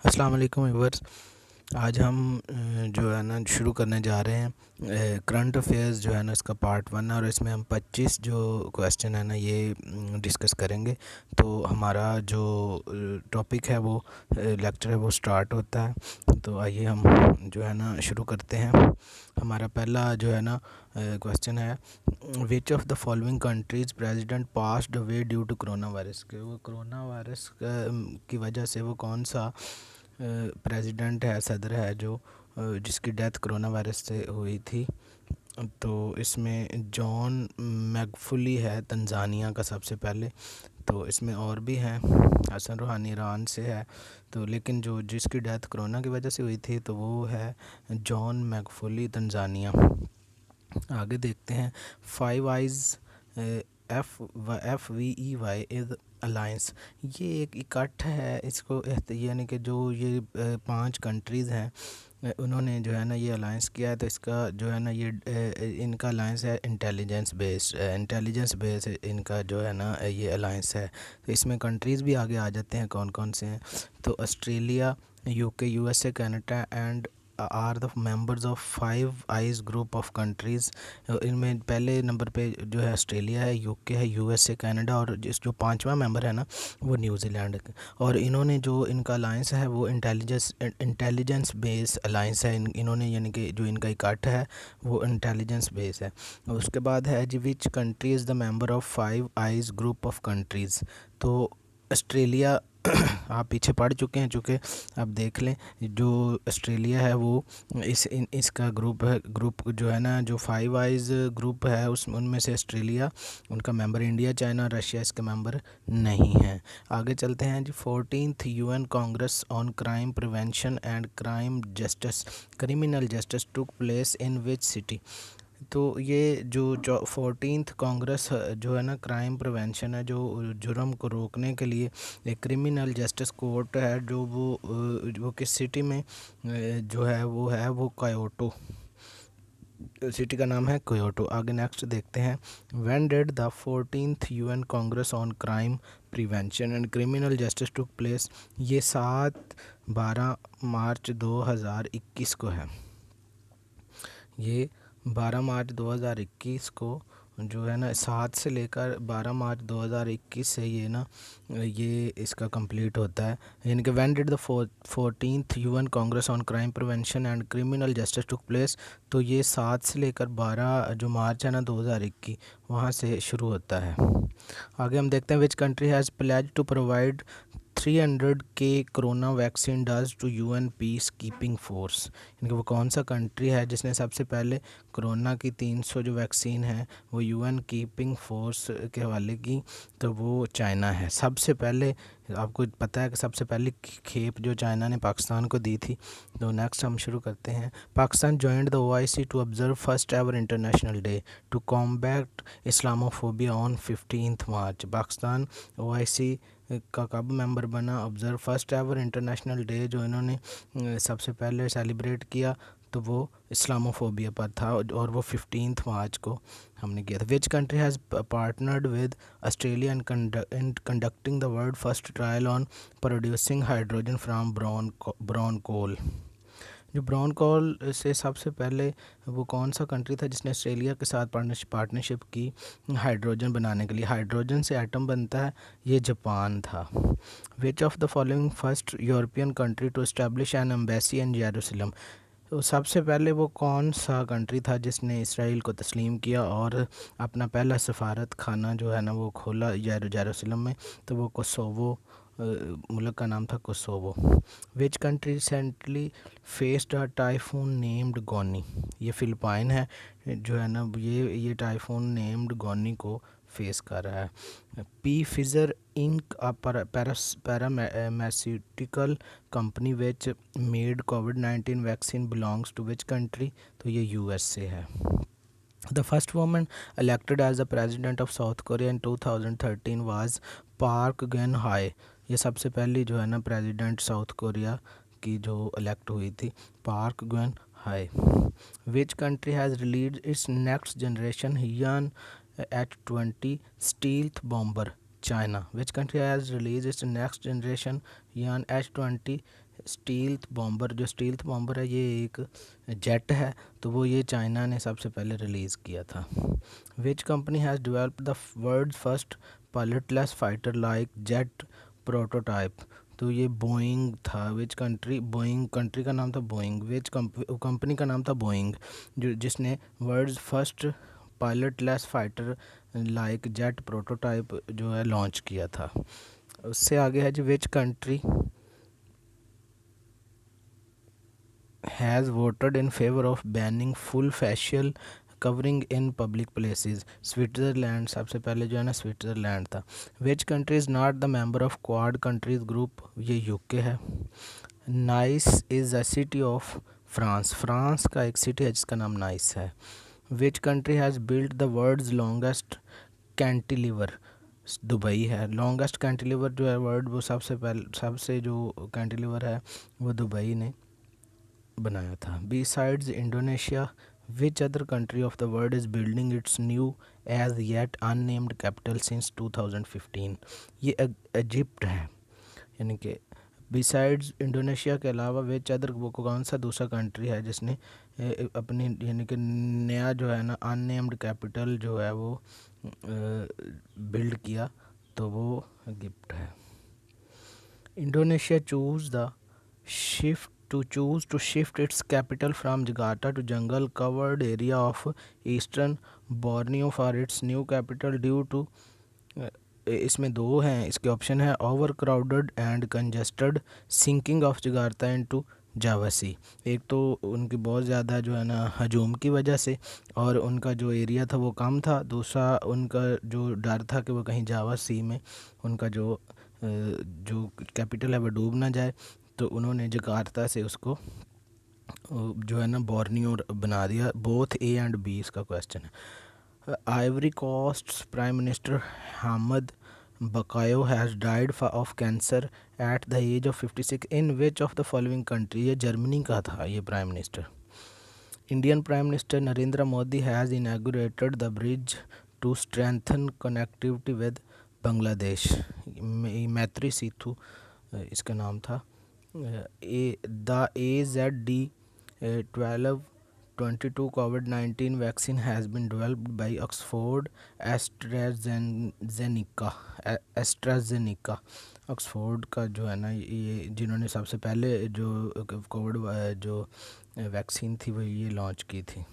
अस्सलाम वालेकुम व्यूअर्स। आज हम जो है ना शुरू करने जा रहे हैं करंट अफेयर्स जो है ना इसका पार्ट 1 है और इसमें हम 25 जो क्वेश्चन है ना ये डिस्कस करेंगे। तो हमारा जो टॉपिक है वो लेक्चर है वो स्टार्ट होता है। तो आइए हम जो है ना शुरू करते हैं। हमारा पहला जो है ना क्वेश्चन है, which of the following countries president passed away due to corona virus. के वो कोरोना वायरस की वजह से वो कौन सा प्रेसिडेंट है, सदर है जो जिसकी डेथ कोरोना वायरस से हुई थी। तो इसमें जॉन मैगफुली है तंजानिया का सबसे पहले। तो इसमें और भी हैं, हसन रूहानी ईरान से है। तो लेकिन जो जिसकी डेथ कोरोना की वजह से हुई थी तो वो है जॉन मैगफुली तंजानिया। आगे देखते हैं, five eyes FVEY is alliance. ये एक इकट्ठ है, इसको यानी कि जो ये 5 कंट्रीज़ हैं उन्होंने जो है ना ये अलायंस किया है। तो इसका जो है ना ये इनका अलायंस है इंटेलिजेंस बेस्ड इनका जो है ना ये अलायंस है। तो इसमें कंट्रीज़ भी आगे आ जाते हैं, कौन कौन से हैं। तो Australia, UK, USA, Canada and are the members of five eyes group of countries. इनमें पहले नंबर पे जो है ऑस्ट्रेलिया है, UK है, USA, कनाडा और जो 5वां मेंबर है ना वो न्यूजीलैंड। और इन्होंने जो इनका अलायंस है वो इंटेलिजेंस बेस अलायंस है। इन्होंने यानी कि जो इनका इकट्ठ है वो इंटेलिजेंस बेस है। और उसके बाद है जी, which country is the member of five eyes group of countries. तो ऑस्ट्रेलिया आप पीछे पढ़ चुके हैं, चूँकि आप देख लें जो ऑस्ट्रेलिया है वो इसका ग्रुप जो है ना जो फाइव आइज़ ग्रुप है उस उनमें से ऑस्ट्रेलिया उनका मेंबर, इंडिया, चाइना, रशिया इसके मेंबर नहीं हैं। आगे चलते हैं जी, 14th UN Congress on crime prevention and criminal justice took place in which city. तो ये जो 14th कांग्रेस जो है ना क्राइम प्रिवेंशन है, जो जुर्म को रोकने के लिए एक क्रिमिनल जस्टिस कोर्ट है जो वो किस सिटी में जो है वो कोयोटो, सिटी का नाम है कोयोटो। आगे नेक्स्ट देखते हैं, when did the 14th UN Congress on crime prevention and criminal justice took place. ये 7-12 मार्च 2021 को है। ये 12 मार्च 2021 को जो है ना 7 से लेकर 12 मार्च 2021 से ये ना ये इसका कंप्लीट होता है। यानी कि when did the 14th UN Congress on crime prevention and criminal justice took place. तो ये 7 से लेकर 12 जो मार्च है ना 2021 वहाँ से शुरू होता है। आगे हम देखते हैं, which country has pledge to provide 300K corona vaccine doses to UN peacekeeping force. यानी कि वो कौन सा कंट्री है जिसने सबसे पहले कोरोना की 300 जो वैक्सीन है वो UN कीपिंग फोर्स के हवाले की। तो वो चाइना है। सबसे पहले आपको पता है कि सबसे पहली खेप जो चाइना ने पाकिस्तान को दी थी। तो नेक्स्ट हम शुरू करते हैं, Pakistan joined the OIC to observe first ever international day to combat Islamophobia on 15 March. Pakistan OIC का कब मेंबर बना, observe first ever international day जो इन्होंने सबसे पहले सेलिब्रेट किया तो वो इस्लामोफोबिया पर था और वो 15 मार्च को हमने किया था। Which country has partnered with Australia in conducting the world first trial on producing hydrogen from brown coal. जो ब्राउन कोल से सबसे पहले वो कौन सा कंट्री था जिसने ऑस्ट्रेलिया के साथ पार्टनरशिप की हाइड्रोजन बनाने के लिए। हाइड्रोजन से एटम बनता है, ये जापान था। Which of the following first European country to establish an embassy in Jerusalem. तो सबसे पहले वो कौन सा कंट्री था जिसने इसराइल को तस्लीम किया और अपना पहला सफारत खाना जो है ना वो खोला जेरूसलम में। तो वो कोसोवो मुल्क का नाम था Kosovo. Which country recently faced a typhoon named गोनी। ये फिलिपाइन है जो है ना ये टाइफून नेम्ड गोनी को फेस कर रहा है। Pfizer Inc pharmaceutical company which made कोविड-19 vaccine belongs to which country. तो ये US से है। The first woman elected as the president of South Korea in 2013 was Park Geun-hye। ये सबसे पहली जो है ना प्रेसिडेंट साउथ कोरिया की जो इलेक्ट हुई थी, park Gwen high. Which country has release it's next generation Hyun H-20 stealth bomber. China. Which country has release it's next generation यान H-20 स्टील्थ बॉम्बर। जो स्टील्थ बॉम्बर है ये एक jet है, तो वो ये चाइना ने सबसे पहले रिलीज़ किया था। Which company has developed the world first pilotless fighter like jet prototype. तो ये बोइंग था। विच कंट्री, बोइंग कंट्री का नाम था बोइंग। विच कंपनी का नाम था बोइंग, जो जिसने world first pilotless fighter like jet prototype जो है लॉन्च किया था। उससे आगे है जी, which country has voted in favour of banning full facial covering in public places. Switzerland सबसे पहले जो है ना स्विट्ज़रलैंड था। Which country is not the member of quad countries group, ये यूके है। Nice is a city of France, France का एक सिटी है जिसका नाम नाइस है। विच country has built the world's longest cantilever, Dubai है। लॉन्गेस्ट कैंटिलीवर जो है वर्ल्ड, वो सबसे जो कैंटिलीवर है वो दुबई ने बनाया था। Besides Indonesia, which other country of the world is building its new as yet unnamed capital since 2015? ये इजिप्ट है। यानी कि बिसाइड्स इंडोनेशिया के अलावा विच अदर, वो कौन सा दूसरा कंट्री है जिसने अपनी यानी कि नया जो है ना अननेम्ड कैपिटल जो है वो बिल्ड किया, तो वो इजिप्ट है। Indonesia choose to shift its capital from Jakarta to jungle covered area of eastern Borneo for its new capital due to इसमें दो हैं इसके ऑप्शन है, overcrowded and congested sinking of Jakarta into Java sea. एक तो उनकी बहुत ज़्यादा जो है ना हजूम की वजह से, और उनका जो एरिया था वो कम था। दूसरा उनका जो डर था कि वो कहीं जावा सी में उनका जो कैपिटल है वो डूब ना जाए, तो उन्होंने जकार्ता से उसको जो है ना बोर्नियो बना दिया। बोथ ए एंड बी इसका क्वेश्चन है। Ivory Coast prime minister Hamed Bakayoko has died of cancer at the age of 56 in which of the following country. ये जर्मनी का था ये prime minister. Indian prime minister Narendra Modi has inaugurated the bridge to strengthen connectivity with Bangladesh. Maitri Setu इसका नाम था। The AZD 1222 COVID-19 vaccine has been developed by Oxford AstraZeneca। Oxford का जो है ना ये जिन्होंने सबसे पहले जो कोविड जो वैक्सीन थी वो ये लॉन्च की थी।